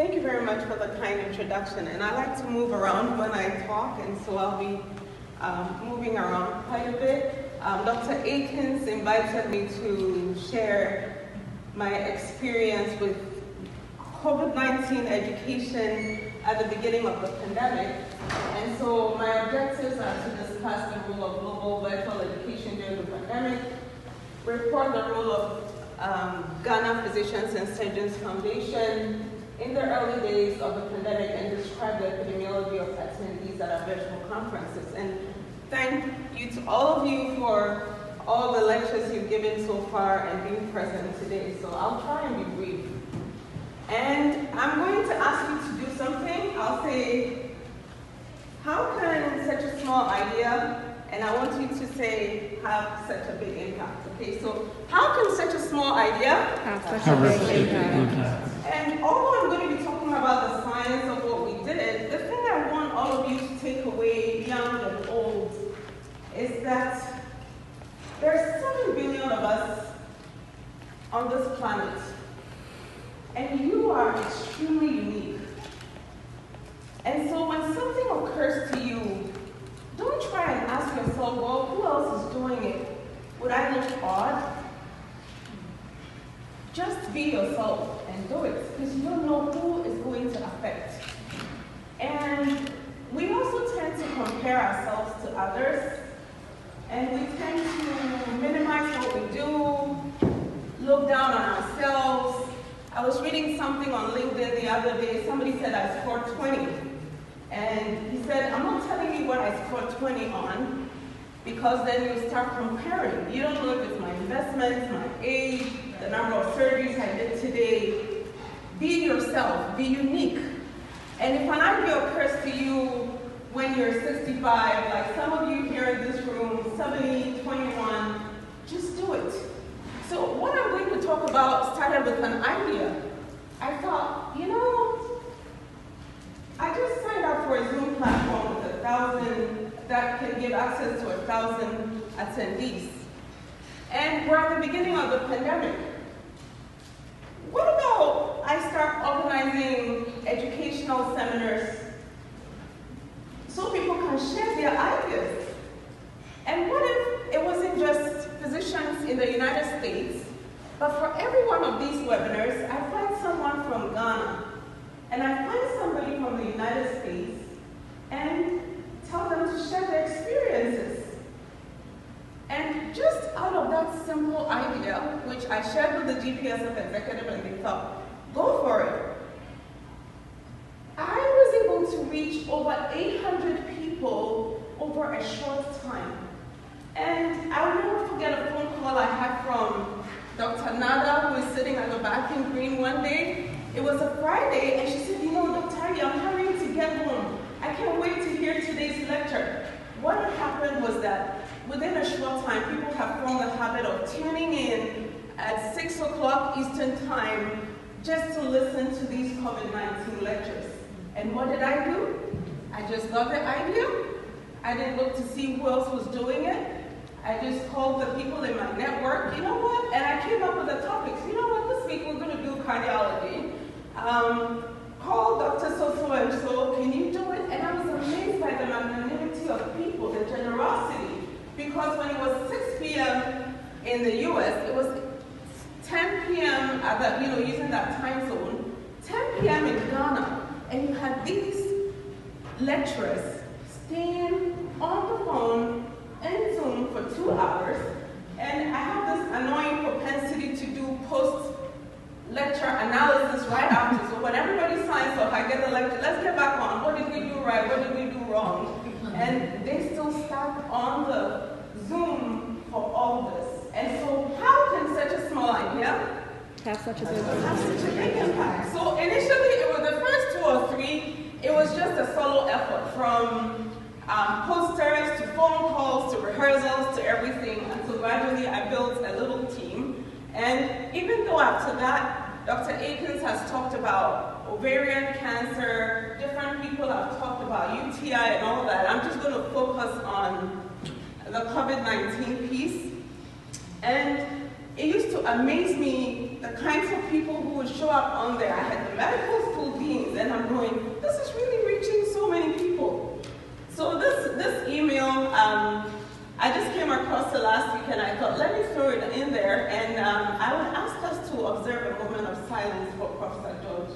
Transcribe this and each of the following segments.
Thank you very much for the kind introduction. And I like to move around when I talk, and so I'll be moving around quite a bit. Dr. Akins invited me to share my experience with COVID-19 education at the beginning of the pandemic. And so my objectives are to discuss the role of global virtual education during the pandemic, report the role of Ghana Physicians and Surgeons Foundation in the early days of the pandemic, and describe the epidemiology of attendees at our virtual conferences. And thank you to all of you for all the lectures you've given so far and being present today. So I'll try and be brief. And I'm going to ask you to do something. I'll say, how can such a small idea, and I want you to say, have such a big impact? Okay, so how can such a small idea have such a big impact? And although I'm going to be talking about the science of what we did, the thing I want all of you to take away, young and old, is that there's 7 billion of us on this planet, and you are extremely unique. And so when something occurs to you, don't try and ask yourself, well, who else is doing it? Would I look odd? Just be yourself and do it, because you don't know who is going to affect. And we also tend to compare ourselves to others, and we tend to minimize what we do, look down on ourselves. I was reading something on LinkedIn the other day. Somebody said I scored 20. And he said, I'm not telling you what I scored 20 on, because then you start comparing. You don't know if it's my investments, my age, the number of surgeries I did today. Be yourself, be unique. And if an idea occurs to you when you're 65, like some of you here in this room, 70, 21, just do it. So what I'm going to talk about started with an idea. I thought, you know, I just signed up for a Zoom platform with 1,000 that can give access to 1,000 attendees. And we're at the beginning of the pandemic. What about I start organizing educational seminars so people can share their ideas? And what if it wasn't just physicians in the United States, but for every one of these webinars, I find someone from Ghana, and I find somebody from the United States, and tell them to share their experiences. And just out of that simple idea, which I shared with the GPSF executive, and they thought, go for it. I was able to reach over 800 people over a short time. And I'll never forget a phone call I had from Dr. Nada, who is sitting at the back in green one day. It was a Friday, and she said, you know, Dr. Ari, I'm hurrying to get home. I can't wait to hear today's lecture. What had happened was that within a short time, people have formed the habit of tuning in at 6 o'clock Eastern Time just to listen to these COVID-19 lectures. And what did I do? I just got the idea. I didn't look to see who else was doing it. I just called the people in my network, you know what? And I came up with the topics. You know what, this week we're going to do cardiology. Call Dr. So and so, can you do it? And I was amazed by the magnanimity of people, the generosity. Because when it was 6 p.m. in the US, it was 10 p.m. at that, you know, using that time zone, 10 p.m. in Ghana. And you had these lecturers staying on the phone in Zoom for 2 hours. And I have this annoying propensity to do post-lecture analysis right after. So when everybody signs off, I get the lecture, let's get back on. What did we do right? What did we do wrong? And they still stuck on the Zoom for all this. And so how can such a small idea have such a big impact? So initially, it was the first 2 or 3, it was just a solo effort, from posters to phone calls to rehearsals to everything. And so gradually, I built a little team. And even though after that, Dr. Akins has talked about ovarian cancer, different people have talked about UTI and all that, I'm just going to focus on the COVID-19 piece. And it used to amaze me the kinds of people who would show up on there. I had the medical school dean silence for Professor George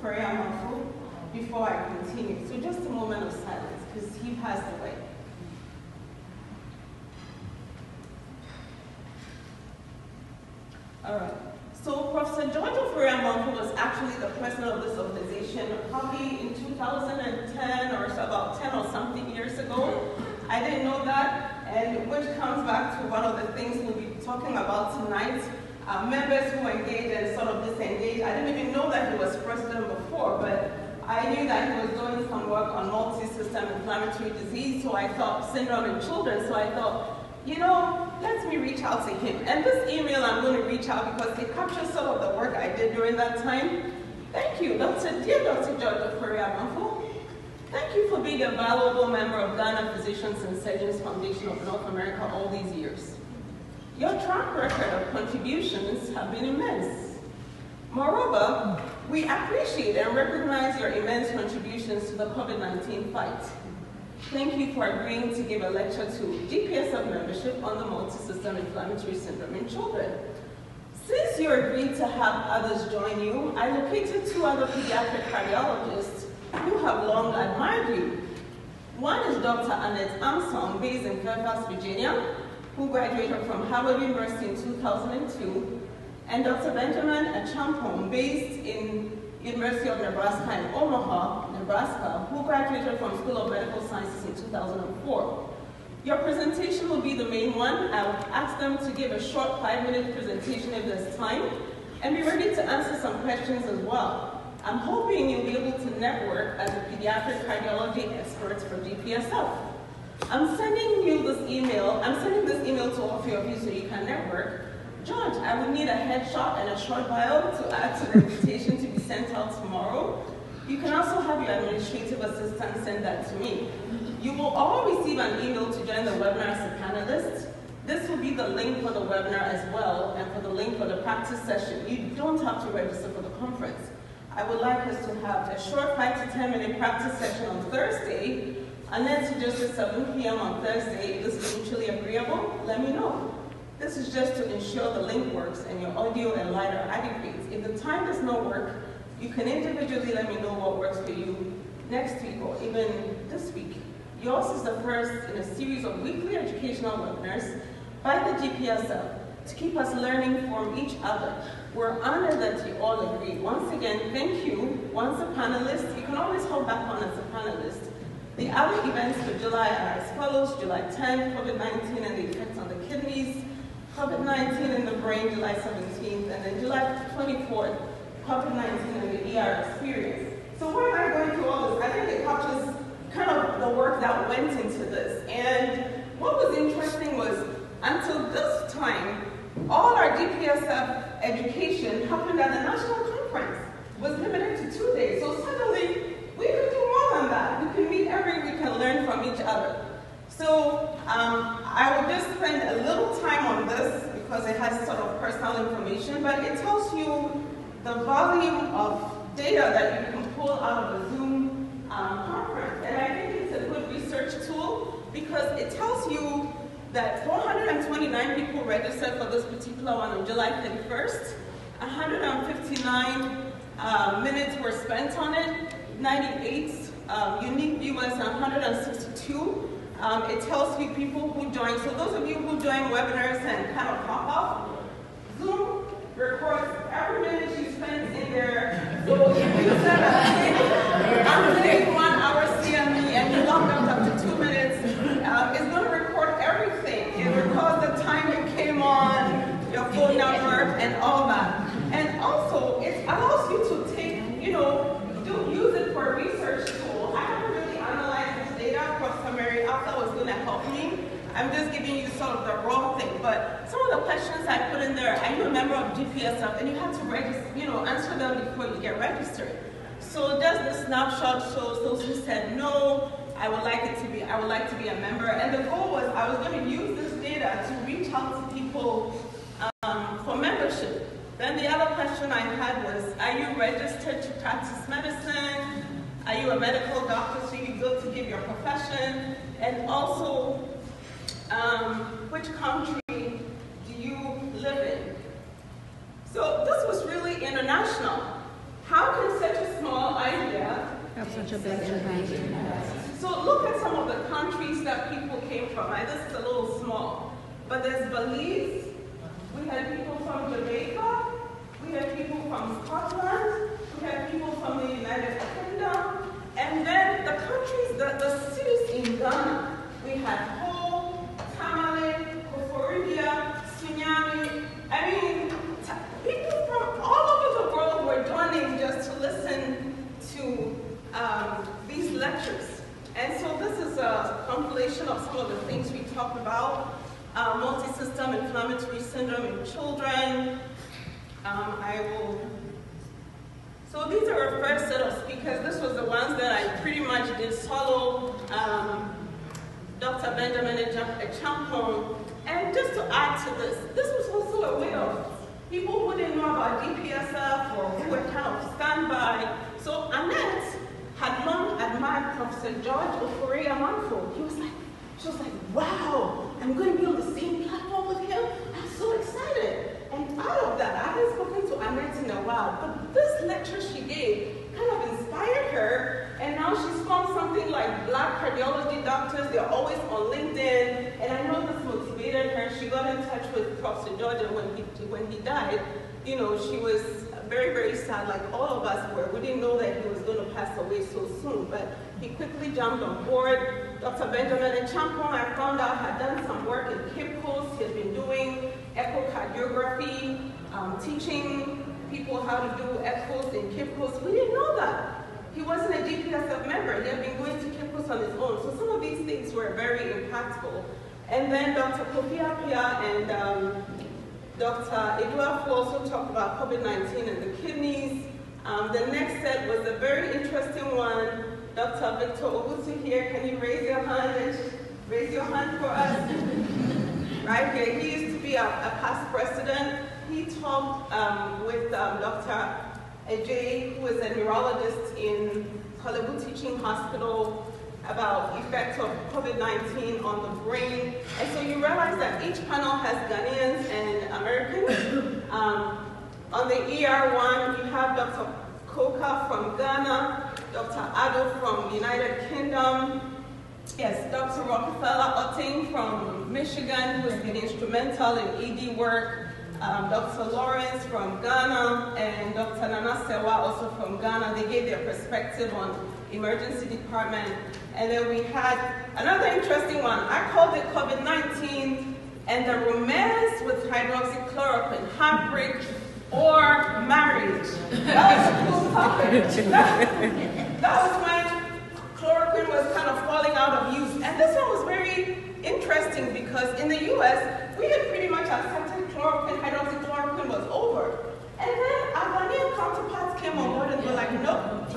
Ofori-Amanfo before I continue. So just a moment of silence, because he passed away. All right. So Professor George Ofori-Amanfo was actually the president of this organization probably in 2010 or so, about 10 or something years ago. I didn't know that, and which comes back to one of the things we'll be talking about tonight. Members who engage and sort of disengage. I didn't even know that he was president before, but I knew that he was doing some work on multi-system inflammatory disease, so I thought, syndrome in children, so I thought, you know, let me reach out to him. And this email I'm going to reach out because it captures some of the work I did during that time. Thank you, dear Dr. George Ofori-Amanfo. Thank you for being a valuable member of Ghana Physicians and Surgeons Foundation of North America all these years. Your track record of contributions have been immense. Moreover, we appreciate and recognize your immense contributions to the COVID-19 fight. Thank you for agreeing to give a lecture to GPSF membership on the multi-system inflammatory syndrome in children. Since you agreed to have others join you, I located 2 other pediatric cardiologists who have long admired you. One is Dr. Annette Armstrong, based in Fairfax, Virginia, who graduated from Harvard University in 2002, and Dr. Benjamin Achampong, based in University of Nebraska in Omaha, Nebraska, who graduated from School of Medical Sciences in 2004. Your presentation will be the main one. I will ask them to give a short 5-minute presentation if there's time, and be ready to answer some questions as well. I'm hoping you'll be able to network as a pediatric cardiology expert for GPSF. I'm sending this email to all 3 of you so you can network. George, I would need a headshot and a short bio to add to the invitation to be sent out tomorrow. You can also have your administrative assistant send that to me. You will all receive an email to join the webinar as a panelist. This will be the link for the webinar as well, and for the link for the practice session. You don't have to register for the conference. I would like us to have a short 5 to 10 minute practice session on Thursday, and then suggest at 7 p.m. on Thursday. If this is mutually agreeable, let me know. This is just to ensure the link works and your audio and light are adequate. If the time does not work, you can individually let me know what works for you next week or even this week. Yours is the first in a series of weekly educational webinars by the GPSF to keep us learning from each other. We're honored that you all agree. Once again, thank you. Once a panelist, you can always hold back on as a panelist. The other events for July are as follows: July 10, COVID-19 and the effects on the kidneys, COVID-19 in the brain, July 17th, and then July 24th, COVID-19 and the ER experience. So why am I going through all this? I think it captures kind of the work that went into this. And what was interesting was, until this time, all our GPSF education happened at the national conference, was limited to 2 days. So suddenly, we could do more than that. We can meet every week and learn from each other. So I will just spend a little time on this because it has sort of personal information, but it tells you the volume of data that you can pull out of a Zoom conference. And I think it's a good research tool because it tells you that 429 people registered for this particular one on July 31st. 159 minutes were spent on it, 98 unique viewers, and 162. It tells you people who joined. So those of you who join webinars and kind of pop off, Zoom records every minute you spend in there. So if you said I'm doing 1 hour CME and you logged out after 2 minutes, it's going to record everything. It records the time you came on, your phone number, and all that. And also, it allows you to take, use it for a research tool. I haven't really analyzed this data. Professor Mary Alta was going to help me. I'm just giving you sort of the raw thing. But some of the questions I put in there, are you a member of GPSF? And you have to register, answer them before you get registered. So just the snapshot shows those who said no. I would like to be a member. And the goal was I was going to use this data to reach out to people for membership. Then the other question I had was, are you registered to practice medicine? Are you a medical doctor, so you go to give your profession? And also, which country do you live in? So this was really international. How can such a small idea have such a big impact? So look at some of the countries that people came from. This is a little small, but there's Belize. We had people from Jamaica. We had people from Scotland. We had people from the United Kingdom. And then the countries, the cities in Ghana, we had Ho, Tamale, Koforidua, Sunyani. I mean, people from all over the world were joining just to listen to these lectures. And so this is a compilation of some of the things we talked about. Multi-system inflammatory syndrome in children. So these are our first set of speakers. This was the ones that I pretty much did solo. Dr. Benjamin Echampong. And just to add to this was also a way of people who didn't know about DPSF or who were kind of standby. So Annette had long admired Professor George Ofori-Amanfo. She was like, wow, I'm going to be on the same platform with him. I'm so excited. And out of that, I hadn't spoken to Annette in a while, but this lecture she gave kind of inspired her, and now she's formed something like Black Cardiology Doctors. They're always on LinkedIn, and I know this motivated her. She got in touch with Professor George, and when he died, you know, she was very, very sad, like all of us were. We didn't know that he was going to pass away so soon, but he quickly jumped on board. Dr. Benjamin Echampong, I found out, had done some work in Cape Coast. He had been doing echocardiography, teaching people how to do echoes in Cape Coast. We didn't know that. He wasn't a DPSF member. He had been going to Cape Coast on his own. So some of these things were very impactful. And then Dr. Kofi Appiah and Dr. Eduafu also talked about COVID-19 and the kidneys. The next set was a very interesting one. Dr. Victor Ogutu here, can you raise your hand for us? Right here, he used to be a past president. He talked with Dr. Ajay, who is a neurologist in Kolebu Teaching Hospital, about effects of COVID-19 on the brain. And so you realize that each panel has Ghanaians and Americans. On the ER1, you have Dr. Koka from Ghana, Dr. Ado from the United Kingdom, yes, Dr. Rockefeller Otting from Michigan, who has been instrumental in ED work, Dr. Lawrence from Ghana, and Dr. Nana Sewa also from Ghana. They gave their perspective on emergency department. And then we had another interesting one. I called it COVID-19 and the romance with hydroxychloroquine, heartbreak or marriage. That was a cool topic. That was when chloroquine was kind of falling out of use. And this one was very interesting because in the US, we had pretty much accepted chloroquine, hydroxychloroquine was over. And then our Ghanaian counterparts came on board and were like, nope.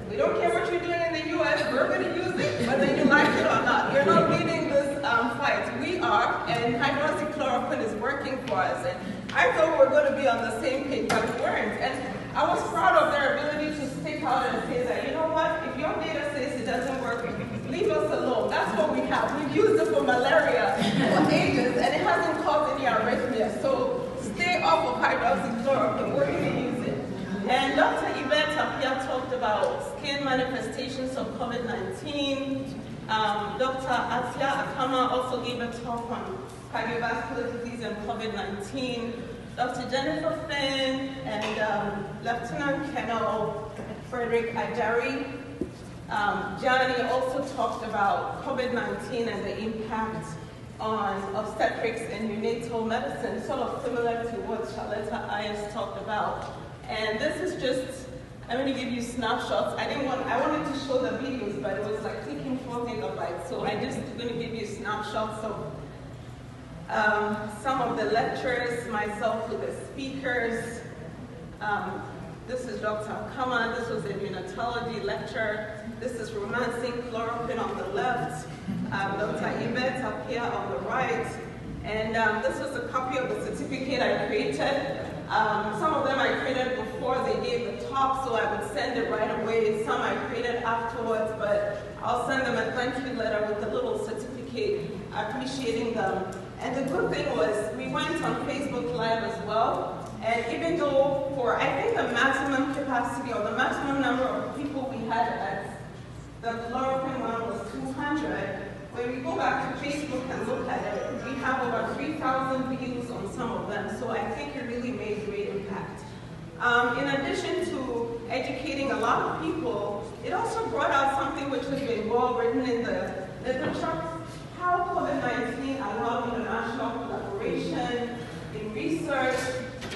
We don't care what you're doing in the US, we're going to use it, whether you like it or not. You're not leading this fight. We are, and hydroxychloroquine is working for us. And I thought we were going to be on the same page, but we weren't. And I was proud of their ability to stick out and say that, you know what, if your data says it doesn't work, leave us alone. That's what we have. We've used it for malaria for ages, and it hasn't caused any arrhythmia. So stay off of hydroxychloroquine. We're going to use it. And Dr. Bertha talked about skin manifestations of COVID-19. Dr. Atia Akama also gave a talk on cardiovascular disease and COVID-19. Dr. Jennifer Finn and Lieutenant Colonel Frederick Ajari. Johnny also talked about COVID-19 and the impact on obstetrics and neonatal medicine, sort of similar to what Charlotta Ayers talked about. And this is just, I'm going to give you snapshots. I wanted to show the videos, but it was like taking 4 gigabytes. So I'm just going to give you snapshots of some of the lectures, myself with the speakers. This is Dr. Akama. This was a neonatology lecture. This is romancing chloroquine on the left. Dr. Yvette up here on the right. And this was a copy of the certificate I created. Some of them I created before they gave the talk, so I would send it right away. Some I created afterwards, but I'll send them a thank you letter with a little certificate appreciating them. And the good thing was we went on Facebook Live as well, And even though for, I think, the maximum capacity or the maximum number of people we had at the chloroquine one was 200, when we go back to Facebook and look at it, we have over 3,000 views on some of them. So I think it really made great impact. In addition to educating a lot of people, it also brought out something which has been well written in the literature, how COVID-19 allowed international collaboration in research,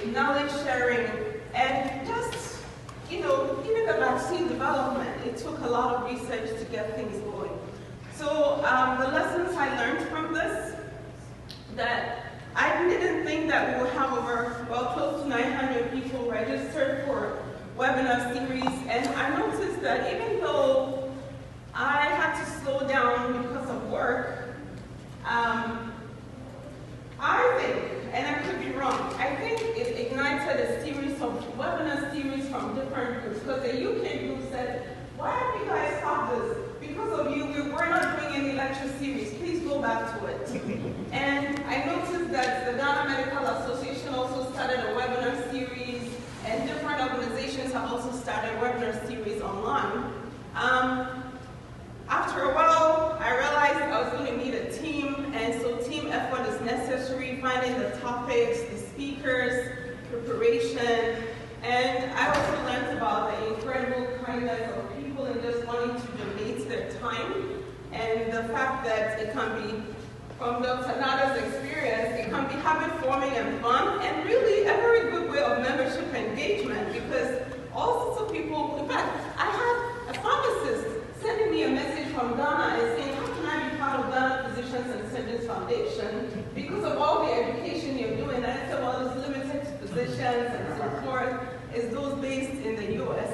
in knowledge sharing, and just, you know, even the vaccine development. It took a lot of research to get things going. So the lessons I learned from this, that I didn't think that we would have over, well, close to 900 people registered for webinar series, and I noticed that even though I had to slow down because of work, I think, and I could be wrong, I think it ignited a series of webinar series from different groups, because the UK group said, why have you guys stopped this? Because of you, we're not doing any lecture series. Please go back to it. And I noticed that the Ghana Medical Association also started a webinar series, and different organizations have also started webinar series online. After a while, I realized I was going to need a team, and so team effort is necessary, finding the topics, the speakers, preparation, and I also learned about the incredible kindness of people and just wanting to donate their time, and the fact that it can be, from Dr. Nada's experience, it can be habit-forming and fun, and really a very good way of membership engagement, because all sorts of people, in fact, I had a pharmacist sending me a message from Ghana and saying, how can I be part of Ghana Physicians and Surgeons Foundation because of all the education you're doing? And I said, well, it's limited to physicians and so forth. It's those based in the US.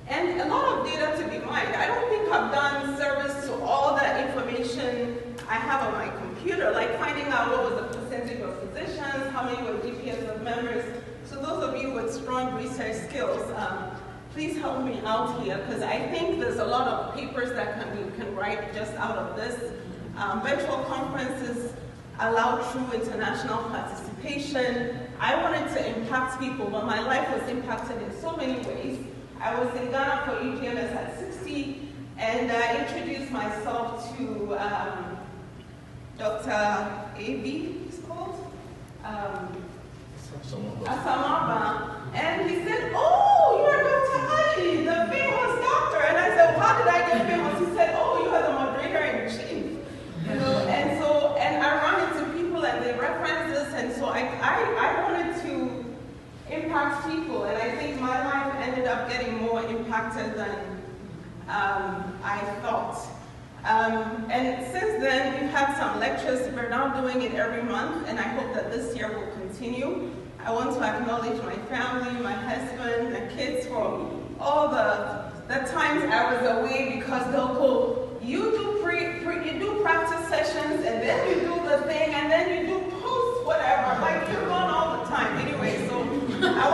And a lot of data to be mined. I don't think I've done service to all that information I have on my computer, like finding out what was the percentage of physicians, how many were GPSF members. So those of you with strong research skills, please help me out here, because I think there's a lot of papers that we can write just out of this. Virtual conferences allow true international participation. I wanted to impact people, but my life was impacted in so many ways. I was in Ghana for UGMS at 60, and I introduced myself to Dr. A.B., he's called? Asamaba. And he said, oh, you are Dr. Ali, the famous doctor. And I said, well, how did I get famous? He said, oh, you are the moderator in chief. You know, and I run into people and they reference this, and so I wanted to impact people, and I think my life ended up getting more impacted than I thought. And since then, we've had some lectures. We're now doing it every month, and I hope that this year will continue. I want to acknowledge my family, my husband, the kids for all the times I was away, because they'll go, you do you do practice sessions, and then you do the thing, and then you do post whatever. Like, you're gone all the time. Anyway, so I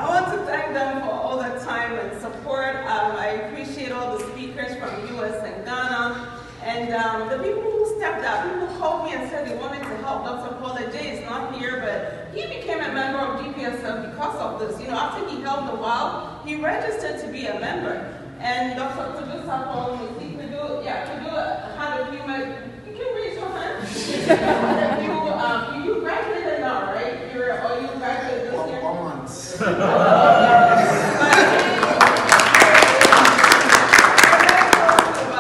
want to thank them for all the time and support. I appreciate all the speakers from US and Ghana, and the people who stepped up. People called me and said they wanted to help. Dr. Paula J is not here, but he became a member of GPSF because of this. You know, after he helped a while, he registered to be a member. And Dr. Kudusa called me. Could you hand a few you can raise your hand. You graduated now, right? You graduated this year? 4 months. But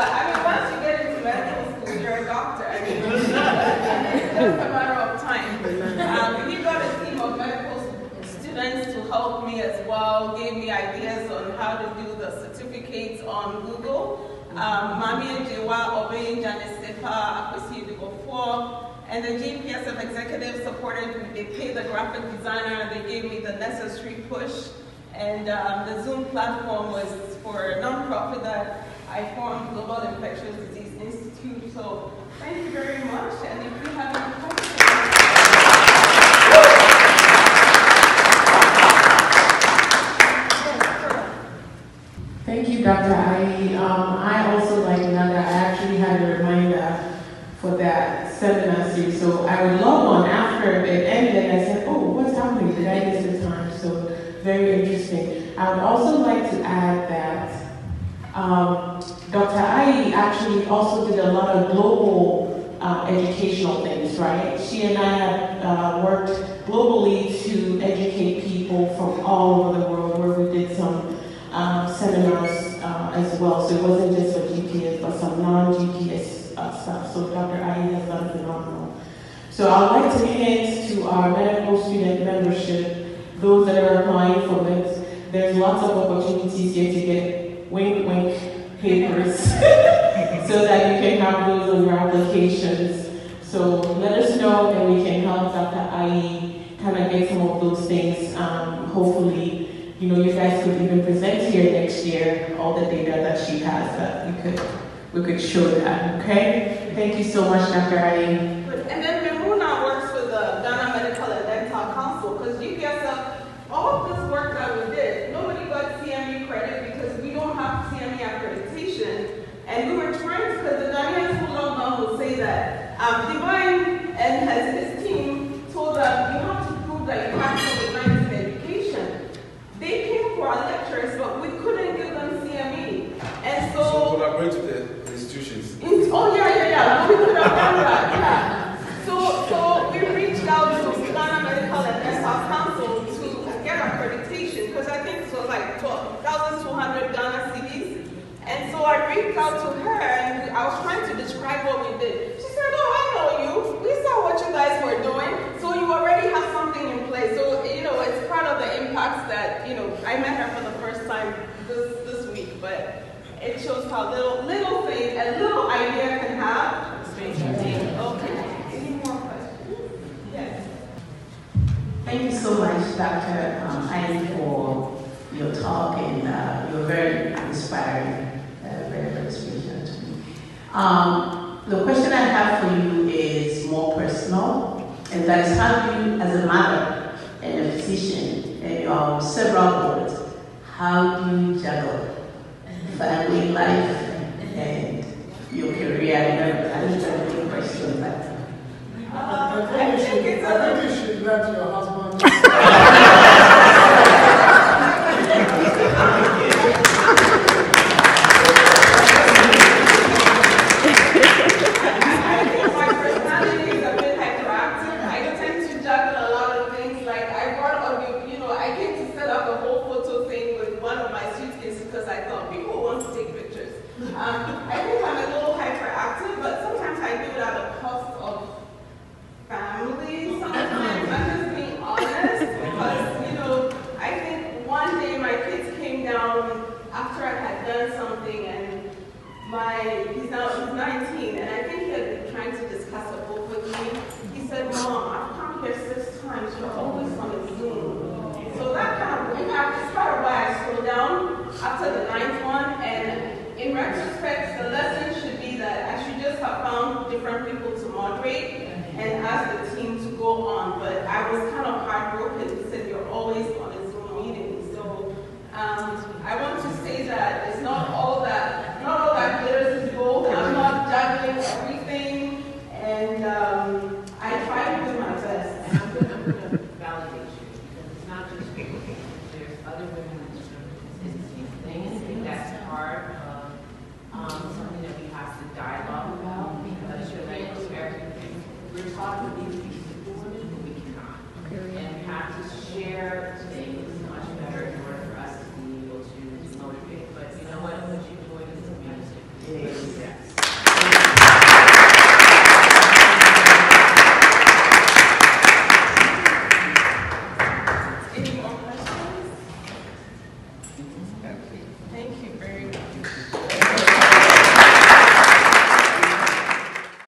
I mean, once you get into medical school, you're a doctor. I mean, it's just a matter of time. We got a team of medical students to help me as well, gave me ideas on how to do the certificates on Google. Mami Jewa Obey Janice Sepa Akwesi Udigo, and the GPSF executive supported me. They paid the graphic designer, they gave me the necessary push, and the Zoom platform was for a nonprofit that I formed, Global Infectious Disease Institute. So thank you very much, and if you have any questions. Thank you, Dr. Ali. I also, like Nada, I actually had a reminder for that seminar series, so I would log on after it ended, and I said, oh, what's happening? very interesting. I would also like to add that Dr. Ai actually also did a lot of global educational things, right? She and I have worked globally to educate people from all over the world, where we did some seminars as well. So it wasn't just for GPS, but some non-GPS stuff. So Dr. Ai has done phenomenal. So I'd like to hint to our medical student membership, those that are applying for it. There's lots of opportunities here to get wink, wink papers so that you can have those on your applications. So let us know and we can help Dr. Ai kind of get some of those things. Hopefully, you guys could even present here next year all the data that she has that we could show that, okay? Thank you so much, Dr. Ai. And then Mimuna works with the Ghana Medical and Dental Council, because you guys all of this work that we did, nobody got CME credit because we don't have CME accreditation. And we were trying, because the Ghanaians who love them will say that Divine and his team told them, you have to prove that you have COVID-19 education. They came for our lectures, but we couldn't give them CME. And so collaborate with the institutions. Oh yeah. We could have done that, yeah. So we reached out to Ghana Medical and Dental Council to get accreditation, because I think it was like 12,200 Ghana cedis. And so I reached out to her and I was trying to describe what we did. She said, oh, I know you. We saw what you guys were doing. So you already have something in place. So, it's part of the impacts that, I met her for the first time this week. But it shows how little thing, a little idea can have. Okay. Any more questions? Yes. Thank you so much, Dr. Ai, for your talk, and you're very inspiring, very inspirational to me. The question I have for you is more personal, and that is, how do you, as a mother and a physician, and you're on several boards, how do you juggle family life and your career? I don't know the question, but I think you should let your husband. I think I'm a little hyperactive, but sometimes I do it at the cost of family. Sometimes I'm just being honest, because I think one day my kids came down after I had done something, and he's 19, and I think he had been trying to discuss a book with me. He said, Mom, I've come here 6 times. You're always on a Zoom. So that kind of impact is part of why I slowed down after the 9th one. And in retrospect, the lesson should be that I should just have found different people to moderate and ask the team to go on. But I was kind of heartbroken. He said, you're always on a Zoom meeting. So I want to say that it's not all that glitters is gold. I'm not juggling everything, and I try to do my best. And I'm going to validate you, because it's not just you. There's other women in this room who say the same thing. I think that's part of something that we have to dialogue about, because we're talking with these people, but we cannot. And we have to share things